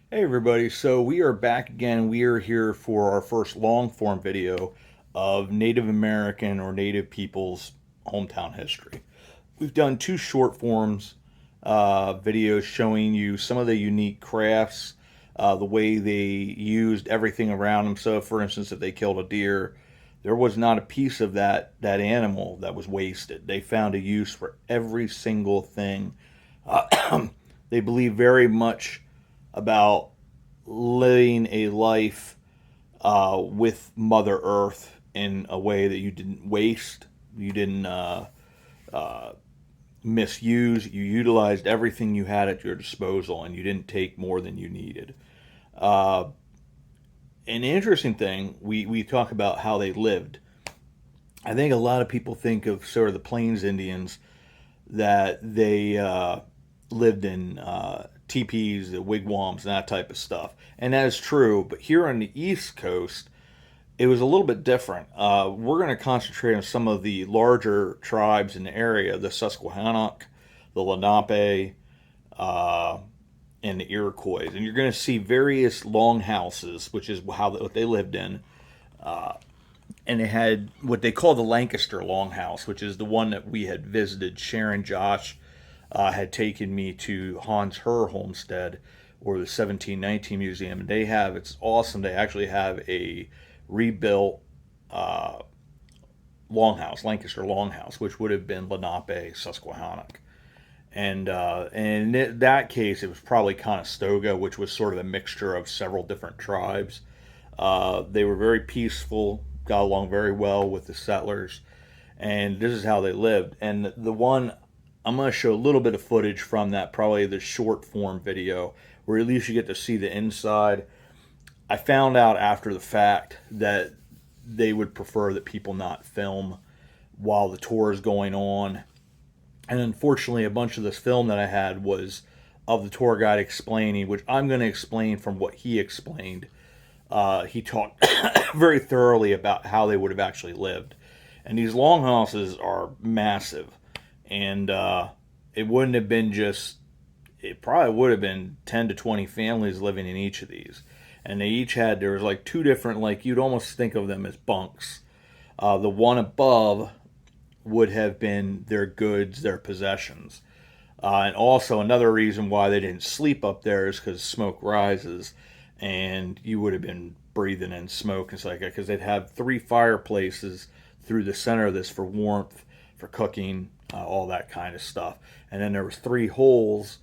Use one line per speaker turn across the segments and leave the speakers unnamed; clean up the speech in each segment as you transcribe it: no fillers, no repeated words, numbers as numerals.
Hey everybody, so we are back again. We are here for our first long form video of Native American or Native people's hometown history. We've done two short forms videos showing you some of the unique crafts, the way they used everything around them. So, for instance, if they killed a deer, there was not a piece of that animal that was wasted. They found a use for every single thing. They believe very much about living a life with Mother Earth in a way that you didn't waste, you didn't misuse, you utilized everything you had at your disposal, and you didn't take more than you needed. Uh, an interesting thing, we talk about how they lived. I think a lot of people think of sort of the Plains Indians that they lived in teepees, the wigwams, and that type of stuff. And that is true. But here on the East Coast, it was a little bit different. We're going to concentrate on some of the larger tribes in the area, the Susquehannock, the Lenape, uh, and the Iroquois. And you're going to see various longhouses, which is what they lived in. And they had what they call the Lancaster Long House, which is the one that we had visited. Sharon Josh had taken me to Hans Herr Homestead or the 1719 Museum, and it's awesome. They actually have a rebuilt uh, longhouse, Lancaster Longhouse, which would have been Lenape, Susquehannock. And in that case, it was probably Conestoga, which was sort of a mixture of several different tribes. They were very peaceful, got along very well with the settlers, and this is how they lived. And the one I'm going to show a little bit of footage from that, probably the short form video, where at least you get to see the inside. I found out after the fact that they would prefer that people not film while the tour is going on. And unfortunately, a bunch of this film that I had was of the tour guide explaining, which I'm going to explain from what he explained. He talked very thoroughly about how they would have actually lived. And these longhouses are massive. And it wouldn't have been just, it probably would have been 10 to 20 families living in each of these. And there was like two different, like you'd almost think of them as bunks. The one above would have been their goods, their possessions. And also, another reason why they didn't sleep up there is because smoke rises, and you would have been breathing in smoke and stuff like that. Because they'd have three fireplaces through the center of this for warmth, for cooking, all that kind of stuff. And then there was three holes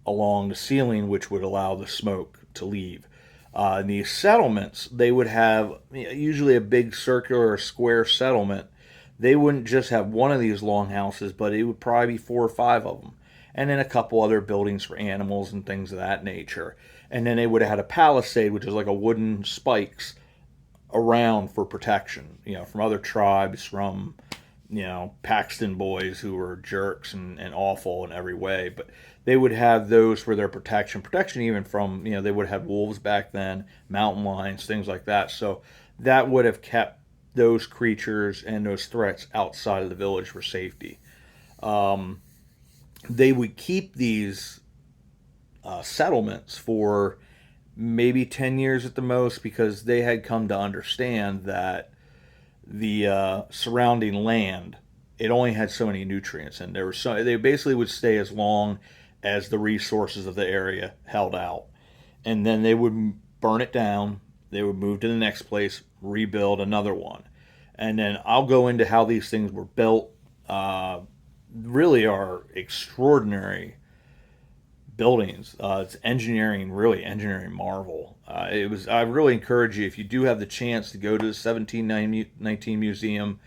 along the ceiling which would allow the smoke to leave. In these settlements, they would have usually a big circular or square settlement. They wouldn't just have one of these longhouses, but it would probably be four or five of them, and then a couple other buildings for animals and things of that nature. And then they would have had a palisade, which is like a wooden spikes around for protection, from other tribes, from Paxton boys who were jerks and awful in every way. But they would have those for their protection even from, they would have wolves back then, mountain lions, things like that. So that would have kept those creatures and those threats outside of the village for safety. They would keep these settlements for maybe 10 years at the most, because they had come to understand that the surrounding land, it only had so many nutrients, and they basically would stay as long as the resources of the area held out, and then they would burn it down. They would move to the next place, rebuild another one, and then I'll go into how these things were built. Really are extraordinary buildings. It's engineering, really engineering marvel. I really encourage you, if you do have the chance, to go to the 1719 Museum,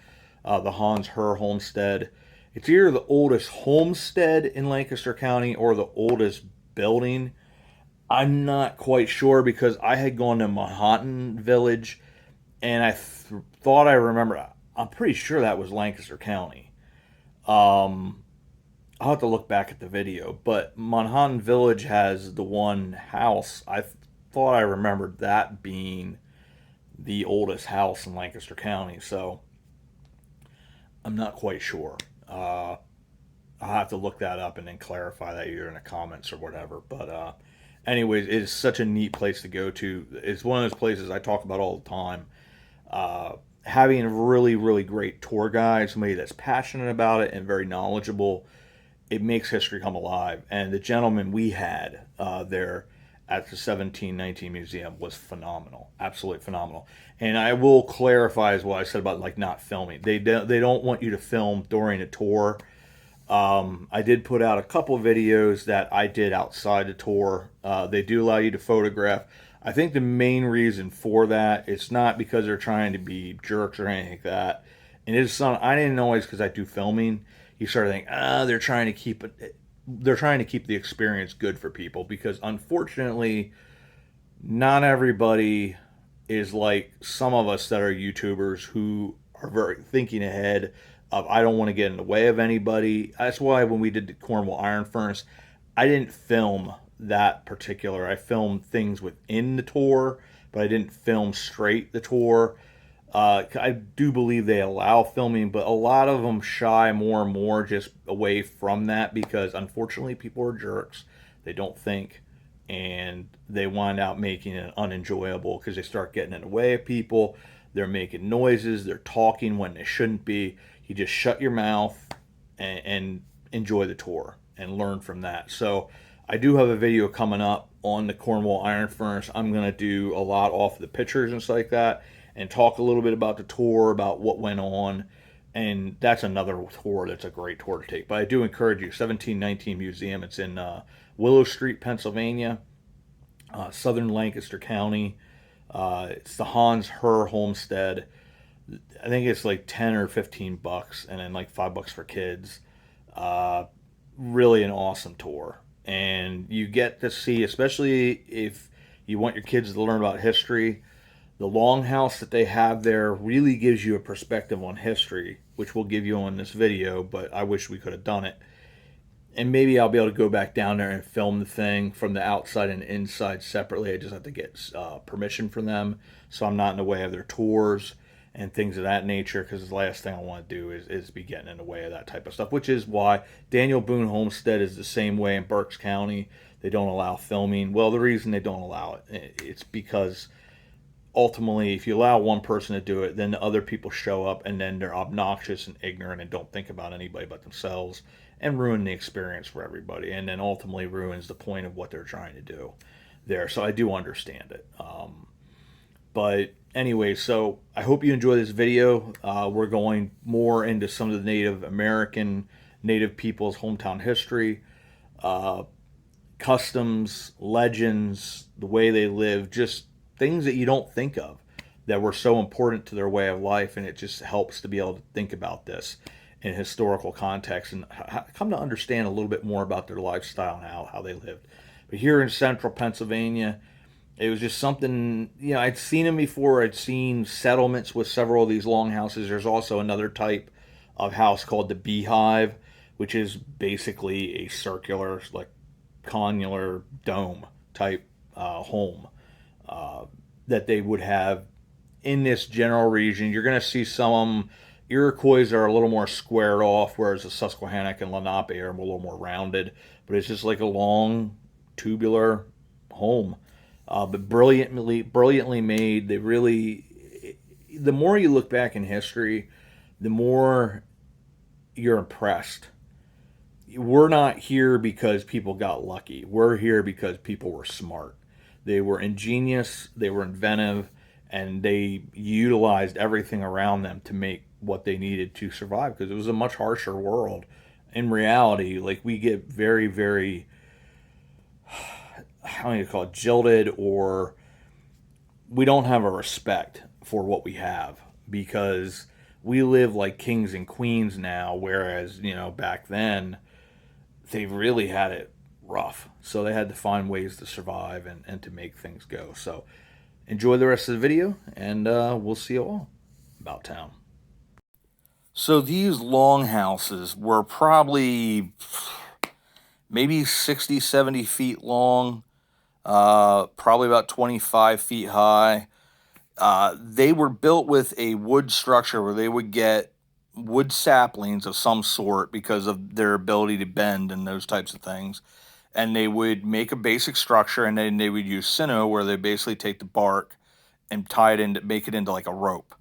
the Hans Herr Homestead. It's either the oldest homestead in Lancaster County or the oldest building. I'm not quite sure, because I had gone to Manhattan Village, and thought I remember. I'm pretty sure that was Lancaster County. Um, I'll have to look back at the video, but Manhattan Village has the one house. Thought I remembered that being the oldest house in Lancaster County, so I'm not quite sure. I'll have to look that up and then clarify that either in the comments or whatever. But anyways, it is such a neat place to go to. It's one of those places I talk about all the time. Uh, Having a really, really great tour guide, somebody that's passionate about it and very knowledgeable, it makes history come alive. And the gentleman we had there at the 1719 Museum was phenomenal, absolutely phenomenal. And I will clarify as what I said about like not filming. They don't want you to film during a tour. I did put out a couple videos that I did outside the tour. They do allow you to photograph. I think the main reason for that, it's not because they're trying to be jerks or anything like that. And it's not. I didn't always because I do filming. You start to think, they're trying to keep it. They're trying to keep the experience good for people because unfortunately, not everybody is like some of us that are YouTubers who are very thinking ahead of I don't want to get in the way of anybody. That's why when we did the Cornwall Iron Furnace, I didn't film that particular. I filmed things within the tour, but I didn't film straight the tour. I do believe they allow filming, but a lot of them shy more and more just away from that because unfortunately people are jerks. They don't think and they wind out making it unenjoyable because they start getting in the way of people. They're making noises, they're talking when they shouldn't be. You just shut your mouth and enjoy the tour and learn from that. So I do have a video coming up on the Cornwall Iron Furnace. I'm going to do a lot off the pictures and stuff like that and talk a little bit about the tour, about what went on. And that's another tour that's a great tour to take. But I do encourage you, 1719 Museum. It's in Willow Street, Pennsylvania, southern Lancaster County. It's the Hans Herr Homestead. I think it's like 10 or 15 bucks and then like $5 for kids. Really an awesome tour. And you get to see, especially if you want your kids to learn about history, the longhouse that they have there really gives you a perspective on history, which we'll give you on this video, but I wish we could have done it. And maybe I'll be able to go back down there and film the thing from the outside and inside separately. I just have to get permission from them so I'm not in the way of their tours and things of that nature, because the last thing I want to do is be getting in the way of that type of stuff, which is why Daniel Boone Homestead is the same way in Berks County. They don't allow filming. Well, the reason they don't allow it, it's because ultimately, if you allow one person to do it, then the other people show up and then they're obnoxious and ignorant and don't think about anybody but themselves and ruin the experience for everybody, and then ultimately ruins the point of what they're trying to do there. So I do understand it. But anyway, so I hope you enjoy this video. We're going more into some of the Native American, Native people's hometown history, customs, legends, the way they live, just things that you don't think of that were so important to their way of life, and it just helps to be able to think about this in historical context and come to understand a little bit more about their lifestyle and how they lived. But here in central Pennsylvania, it was just something, I'd seen them before. I'd seen settlements with several of these long houses. There's also another type of house called the beehive, which is basically a circular, like connular dome type home that they would have in this general region. You're going to see some of them. Iroquois are a little more squared off, whereas the Susquehannock and Lenape are a little more rounded. But it's just like a long, tubular home. But brilliantly made. They really, the more you look back in history, the more you're impressed. We're not here because people got lucky. We're here because people were smart. They were ingenious, they were inventive, and they utilized everything around them to make what they needed to survive, because it was a much harsher world. In reality, like, we get very, very, how do you call it, jilted, or we don't have a respect for what we have because we live like kings and queens now, whereas, back then they really had it rough. So they had to find ways to survive and to make things go. So enjoy the rest of the video, and we'll see you all about town. So these longhouses were probably maybe 60, 70 feet long, probably about 25 feet high. They were built with a wood structure where they would get wood saplings of some sort because of their ability to bend and those types of things. and they would make a basic structure, and then they would use sino, where they basically take the bark and tie it into, make it into like a rope.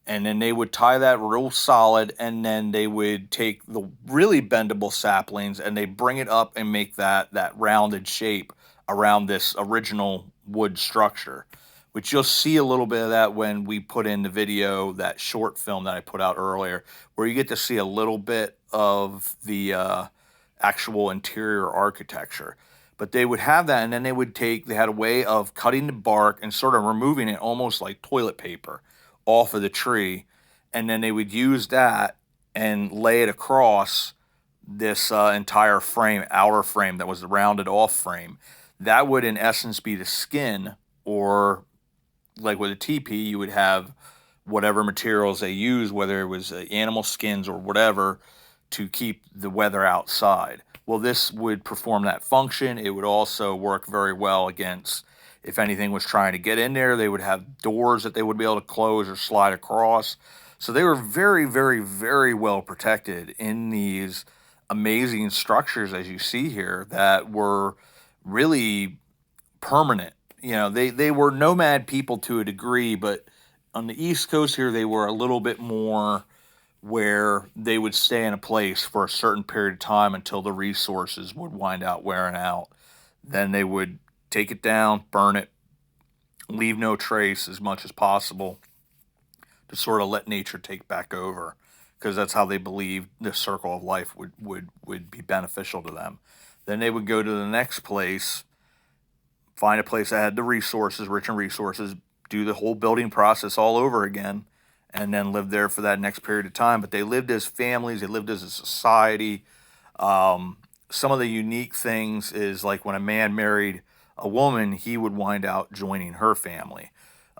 And then they would tie that real solid, and then they would take the really bendable saplings and they bring it up and make that rounded shape around this original wood structure, which you'll see a little bit of that when we put in the video, that short film that I put out earlier, where you get to see a little bit of the actual interior architecture. But they would have that, and then they had a way of cutting the bark and sort of removing it almost like toilet paper off of the tree, and then they would use that and lay it across this entire frame, outer frame that was the rounded off frame. That would in essence be the skin, or like with a teepee, you would have whatever materials they use, whether it was animal skins or whatever, to keep the weather outside. Well, this would perform that function. It would also work very well against, if anything was trying to get in there, they would have doors that they would be able to close or slide across. So they were very, very, very well protected in these amazing structures, as you see here, that were really permanent. You know, they were nomad people to a degree, but on the East Coast here, they were a little bit more where they would stay in a place for a certain period of time until the resources would wind out wearing out. Then they would take it down, burn it, leave no trace as much as possible, to sort of let nature take back over, because that's how they believed this circle of life would be beneficial to them. Then they would go to the next place, find a place that had the resources, rich in resources, do the whole building process all over again, and then live there for that next period of time. But they lived as families, they lived as a society. Some of the unique things is like when a man married a woman, he would wind out joining her family.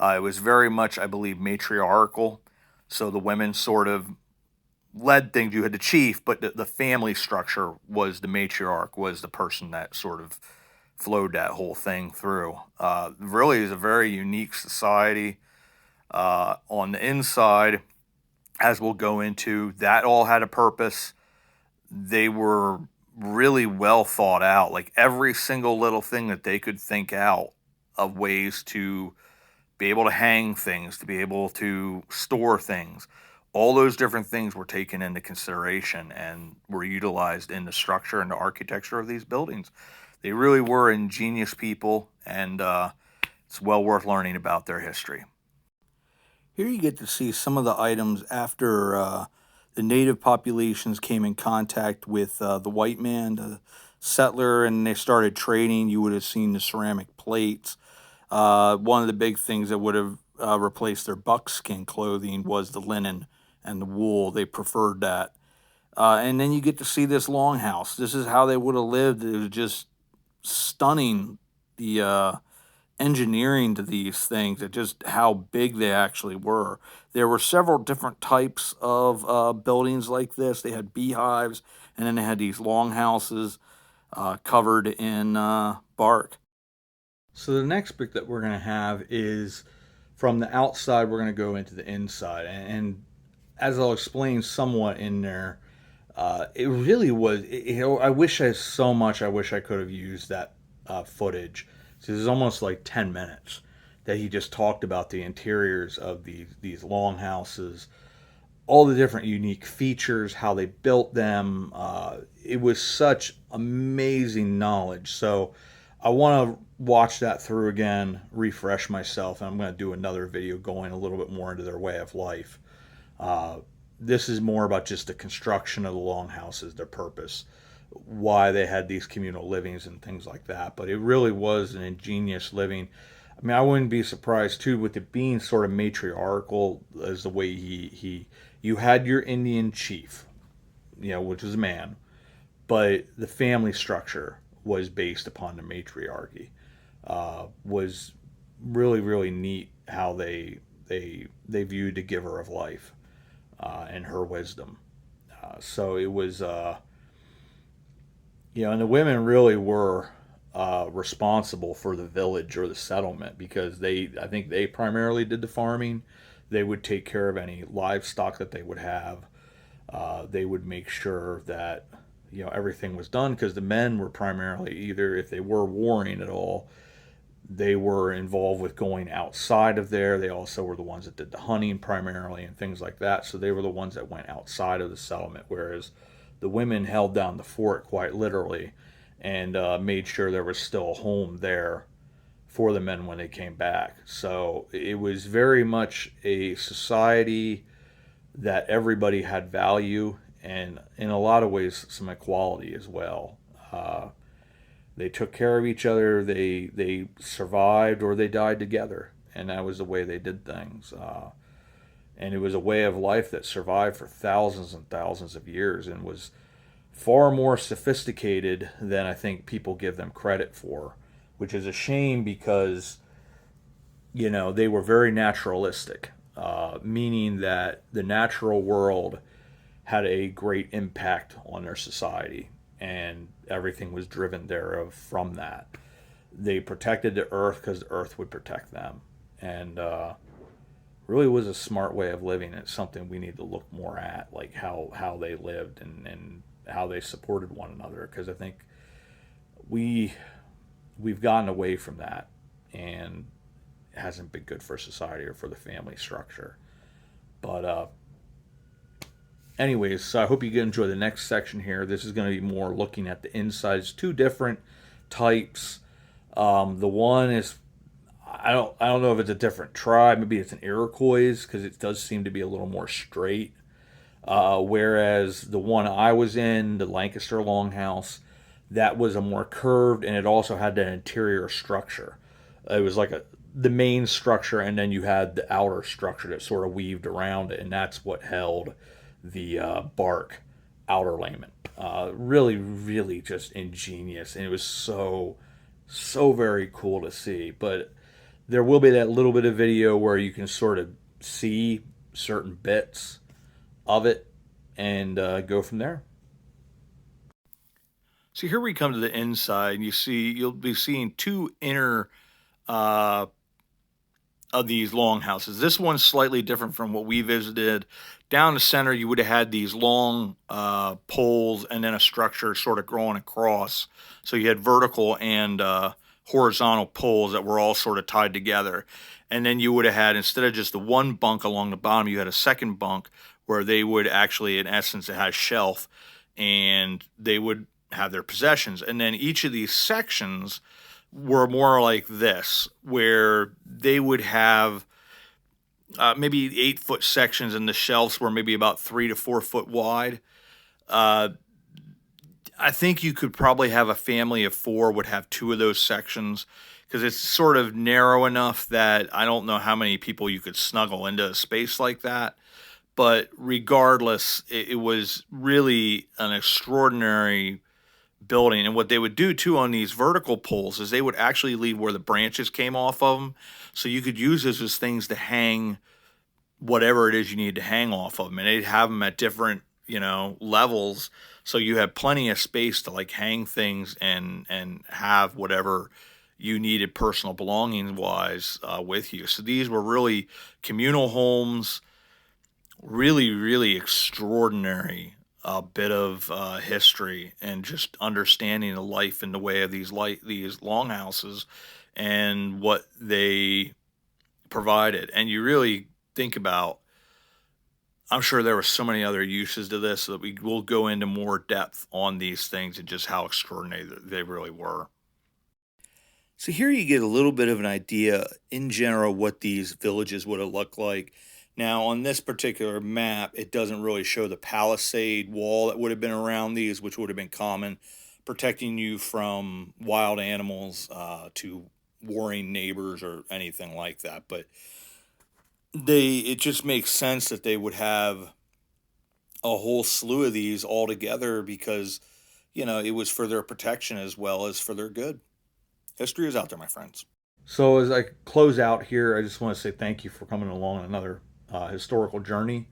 It was very much, I believe, matriarchal. So the women sort of led things. You had the chief, but the family structure was the matriarch, was the person that sort of flowed that whole thing through. Really is a very unique society. On the inside, as we'll go into, that all had a purpose. They were really well thought out, like every single little thing that they could think out of ways to be able to hang things, to be able to store things. All those different things were taken into consideration and were utilized in the structure and the architecture of these buildings. They really were ingenious people, and it's well worth learning about their history. Here you get to see some of the items after the native populations came in contact with the white man, the settler, and they started trading. You would have seen the ceramic plates. One of the big things that would have replaced their buckskin clothing was the linen and the wool. They preferred that. And then you get to see this longhouse. This is how they would have lived. It was just stunning, the engineering to these things, and just how big they actually were. There were several different types of buildings like this. They had beehives, and then they had these longhouses covered in bark. So the next book that we're going to have is from the outside. We're going to go into the inside, and as I'll explain somewhat in there, it really was. I wish I could have used that footage. So this is almost like 10 minutes that he just talked about the interiors of these longhouses, all the different unique features, how they built them. It was such amazing knowledge. So I want to watch that through again, refresh myself, and I'm going to do another video going a little bit more into their way of life. This is more about just the construction of the longhouses, their purpose, why they had these communal livings and things like that. But it really was an ingenious living. I mean, I wouldn't be surprised too with it being sort of matriarchal, as the way you had your Indian chief, which was a man, but the family structure was based upon the matriarchy. Was really, really neat how they viewed the giver of life and her wisdom. So it was, and the women really were responsible for the village or the settlement, because I think they primarily did the farming. They would take care of any livestock that they would have. They would make sure that everything was done, because the men were primarily, either if they were warring at all, they were involved with going outside of there. They also were the ones that did the hunting primarily and things like that. So they were the ones that went outside of the settlement, whereas the women held down the fort quite literally, and made sure there was still a home there for the men when they came back. So it was very much a society that everybody had value, and in a lot of ways some equality as well. They took care of each other. They survived or they died together, and that was the way they did things. And it was a way of life that survived for thousands and thousands of years, and was far more sophisticated than I think people give them credit for, which is a shame, because they were very naturalistic, meaning that the natural world had a great impact on their society, and everything was driven thereof from that. They protected the earth because the earth would protect them, and really was a smart way of living. It's something we need to look more at, like how they lived, and how they supported one another, because I think we've gotten away from that, and it hasn't been good for society or for the family structure. But anyways, so I hope you enjoy the next section here. This is going to be more looking at the insides, two different types. The one is, I don't know if it's a different tribe. Maybe it's an Iroquois, because it does seem to be a little more straight. Whereas the one I was in, the Lancaster Long House, that was a more curved, and it also had an interior structure. It was like the main structure, and then you had the outer structure that sort of weaved around it, and that's what held the bark outer layment. Really, really just ingenious, and it was so very cool to see. But there will be that little bit of video where you can sort of see certain bits of it, and go from there. So here we come to the inside. You'll be seeing two inner uh, of these longhouses. This one's slightly different from what we visited. Down the center, you would have had these long poles, and then a structure sort of growing across. So you had vertical and horizontal poles that were all sort of tied together. And then you would have had, instead of just the one bunk along the bottom, you had a second bunk where they would actually, in essence, it had a shelf, and they would have their possessions. And then each of these sections were more like this, where they would have maybe 8-foot sections, and the shelves were maybe about 3 to 4 foot wide. Uh, I think you could probably have a family of 4 would have 2 of those sections, because it's sort of narrow enough that I don't know how many people you could snuggle into a space like that. But regardless, it was really an extraordinary building. And what they would do too on these vertical poles is they would actually leave where the branches came off of them, so you could use those as things to hang whatever it is you need to hang off of them. And they'd have them at different levels, so you had plenty of space to like hang things and have whatever you needed personal belongings wise with you. So these were really communal homes. Really, really extraordinary bit of history, and just understanding the life in the way of these longhouses and what they provided. And you really think about, I'm sure there were so many other uses to this that we will go into more depth on these things and just how extraordinary they really were. So here you get a little bit of an idea in general what these villages would have looked like. Now, on this particular map, it doesn't really show the palisade wall that would have been around these, which would have been common, protecting you from wild animals, to warring neighbors or anything like that. But it just makes sense that they would have a whole slew of these all together, because it was for their protection as well as for their good. History is out there, my friends. So as I close out here, I just want to say thank you for coming along on another historical journey,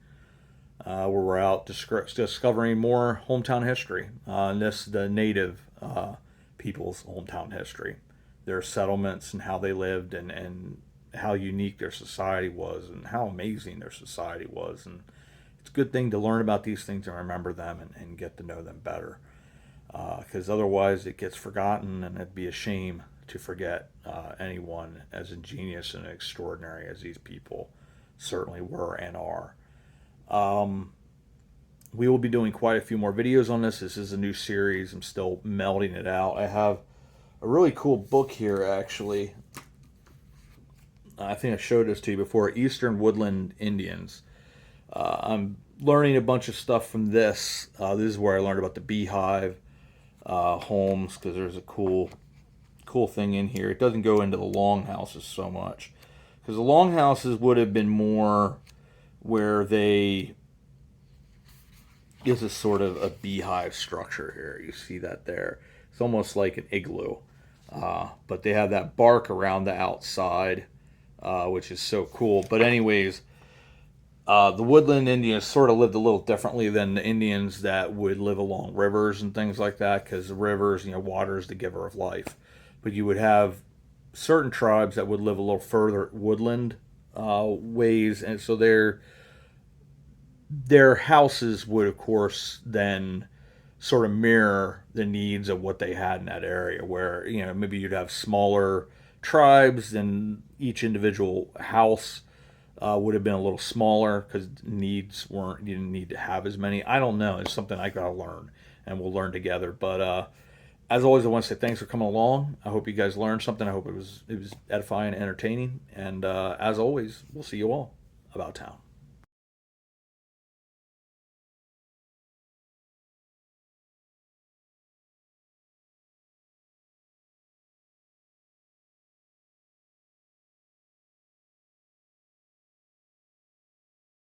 where we're out discovering more hometown history. And the native people's hometown history, their settlements and how they lived, and how unique their society was, and how amazing their society was. And it's a good thing to learn about these things and remember them, and get to know them better. because otherwise it gets forgotten, and it'd be a shame to forget anyone as ingenious and extraordinary as these people certainly were and are. We will be doing quite a few more videos on this. This is a new series. I'm still melding it out. I have a really cool book here, actually. I think I showed this to you before. Eastern Woodland Indians. I'm learning a bunch of stuff from this. This is where I learned about the beehive homes, because there's a cool thing in here. It doesn't go into the longhouses so much, because the longhouses would have been more where they... This is sort of a beehive structure here. You see that there. It's almost like an igloo. But they have that bark around the outside, which is so cool. But anyways, the woodland Indians sort of lived a little differently than the Indians that would live along rivers and things like that, because the rivers, water is the giver of life. But you would have certain tribes that would live a little further woodland ways, and so their houses would, of course, then sort of mirror the needs of what they had in that area, where, maybe you'd have smaller tribes, and each individual house would have been a little smaller because needs weren't, you didn't need to have as many. I don't know. It's something I got to learn, and we'll learn together. But as always, I want to say thanks for coming along. I hope you guys learned something. I hope it was edifying and entertaining. And as always, we'll see you all about town.